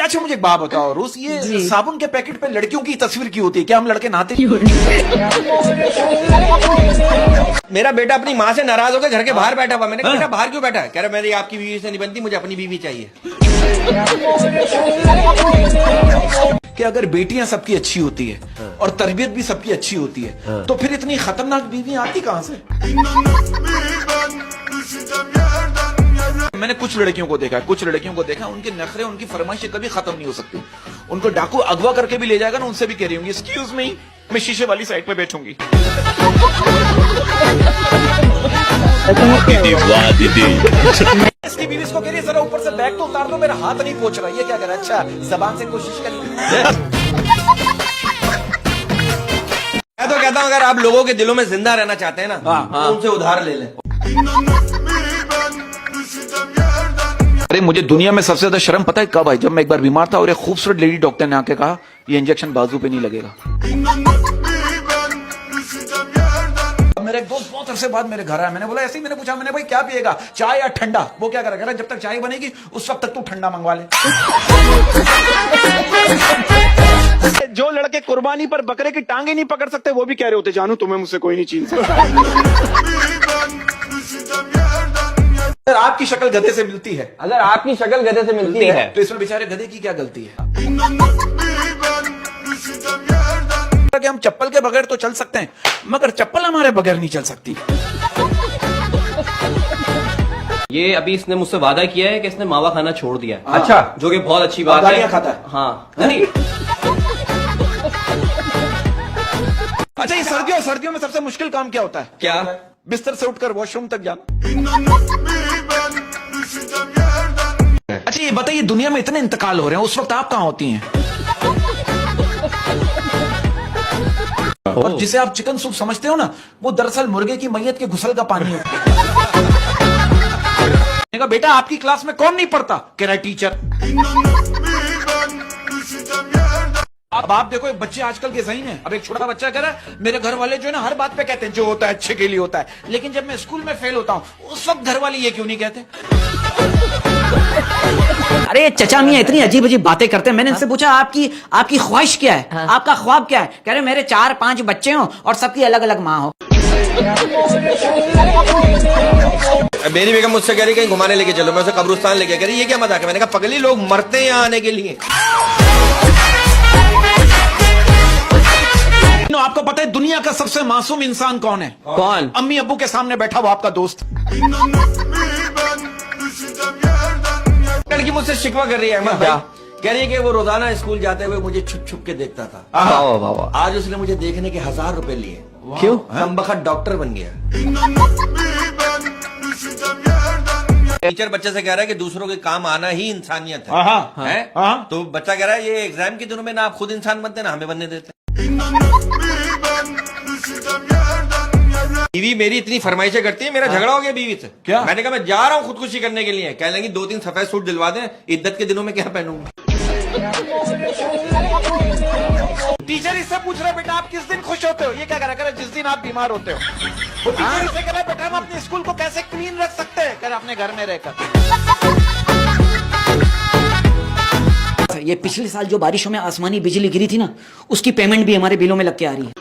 अच्छा मुझे एक बात बताओ रोज, ये साबुन के पैकेट पे लड़कियों की तस्वीर क्यों होती है? क्या हम लड़के नहाते? मेरा बेटा अपनी माँ से नाराज होकर घर के बाहर बैठा हुआ। मैंने कहा बेटा बाहर क्यों बैठा है? कह रहा मेरी आपकी बीवी से नहीं बनती, मुझे अपनी बीवी चाहिए। कि अगर बेटियां सबकी अच्छी होती है और तरबियत भी सबकी अच्छी होती है तो फिर इतनी खतरनाक बीवी आती कहां से? मैंने कुछ लड़कियों को देखा उनके नखरे, उनकी फरमाइशें कभी खत्म नहीं हो सकती। उनको डाकू अगवा करके भी ले जाएगा ना, उनसे भी कह रही होंगी एक्सक्यूज मी, मैं शीशे वाली साइड पे बैठूंगी। इसकी बीवी इसको कह रही है जरा ऊपर से बैग तो उतार दो, मेरा हाथ नहीं पहुंच रहा। ये क्या कर रहा है? अच्छा जबान से कोशिश कर। मैं तो कहता हूँ अगर आप लोगों के दिलों में जिंदा रहना चाहते हैं ना, तो उनसे उधार ले लें। अरे मुझे दुनिया में सबसे ज्यादा शर्म पता है कब आई? जब मैं एक बार बीमार था और एक खूबसूरत लेडी डॉक्टर ने आके कहा ये इंजेक्शन बाजू पे नहीं लगेगा। मेरा एक दोस्त बहुत अरसे बाद मेरे घर आया, मैंने बोला ऐसे ही, मैंने पूछा, मैंने भाई क्या पिएगा, चाय या ठंडा? वो क्या करेगा, जब तक चाय बनेगी उस वक्त तक तू ठंडा मंगवा ले। जो लड़के कुर्बानी पर बकरे की टांगे नहीं पकड़ सकते वो भी कह रहे होते जानू तुम्हें मुझसे कोई नहीं छीन सकता। अगर आपकी शक्ल गधे से मिलती है, अगर आपकी शक्ल गधे से मिलती है तो इसमें बेचारे गधे की क्या गलती है? कि हम चप्पल के बगैर तो चल सकते हैं मगर चप्पल हमारे बगैर नहीं चल सकती। ये अभी इसने मुझसे वादा किया है कि इसने मावा खाना छोड़ दिया है। अच्छा, जो कि बहुत अच्छी बात है। खाता है? हाँ नहीं। अच्छा ये सर्दियों में सबसे मुश्किल काम क्या होता है? क्या? बिस्तर से उठकर वॉशरूम तक जाना। अच्छा ये बताइए दुनिया में इतने इंतकाल हो रहे हैं, उस वक्त आप कहाँ होती हैं? और जिसे आप चिकन सूप समझते हो ना, वो दरअसल मुर्गे की मैयत के घुसल का पानी है। बेटा आपकी क्लास में कौन नहीं पढ़ता? कह रहा है टीचर। अब आप देखो बच्चे आजकल के ज़हीन हैं। अब एक छोटा बच्चा कह रहा है मेरे घर वाले जो है ना हर बात पे कहते हैं जो होता है अच्छे के लिए होता है, लेकिन जब मैं स्कूल में फेल होता हूँ उस वक्त घर वाले ये क्यों नहीं कहते? अरे चचा मियां इतनी अजीब अजीब बातें करते हैं। मैंने इनसे पूछा आपकी ख्वाहिश क्या है? आपका ख्वाब क्या है? कह रहे मेरे 4-5 बच्चे हों और सबकी अलग अलग माँ हो। मेरी बेगम मुझसे कह रही कहीं घुमाने लेके चलो, मैं उसे कब्रिस्तान लेके कह रही ये क्या मजाक है? मैंने कहा पगली लोग मरते हैं यहाँ आने के लिए। आपको पता है दुनिया का सबसे मासूम इंसान कौन है? कौन? अम्मी अब्बू के सामने बैठा हुआ आपका दोस्त। लड़की मुझसे शिकवा कर रही है अहमद भाई, कह रही है कि वो रोजाना स्कूल जाते हुए मुझे छुप छुप के देखता था। आज उसने मुझे देखने के 1000 रुपए लिए। क्यों? कमबख्त डॉक्टर बन गया। टीचर बच्चे से कह रहा है कि दूसरों के काम आना ही इंसानियत है। तो बच्चा कह रहा है ये एग्जाम के दिनों में ना आप खुद इंसान बनते ना हमें बनने देते। बीवी मेरी इतनी फरमाइशें करती है, मेरा झगड़ा हो गया बीवी से। क्या? मैंने कहा मैं जा रहा हूँ खुदकुशी करने के लिए। कह लेंगी 2-3 सफेद सूट दिलवा दें, इद्दत के दिनों में क्या पहनूंगा? टीचर इससे पूछ रहे बेटा आप किस दिन खुश होते हो? ये क्या करा करे जिस दिन आप बीमार होते हो। वो टीचर इससे कह रहा बेटा हम अपने स्कूल को कैसे क्लीन रख सकते हैं? कह रहा अपने घर में रहकर। ये पिछले साल जो बारिशों में आसमानी बिजली गिरी थी ना, उसकी पेमेंट भी हमारे बिलों में लग के आ रही है।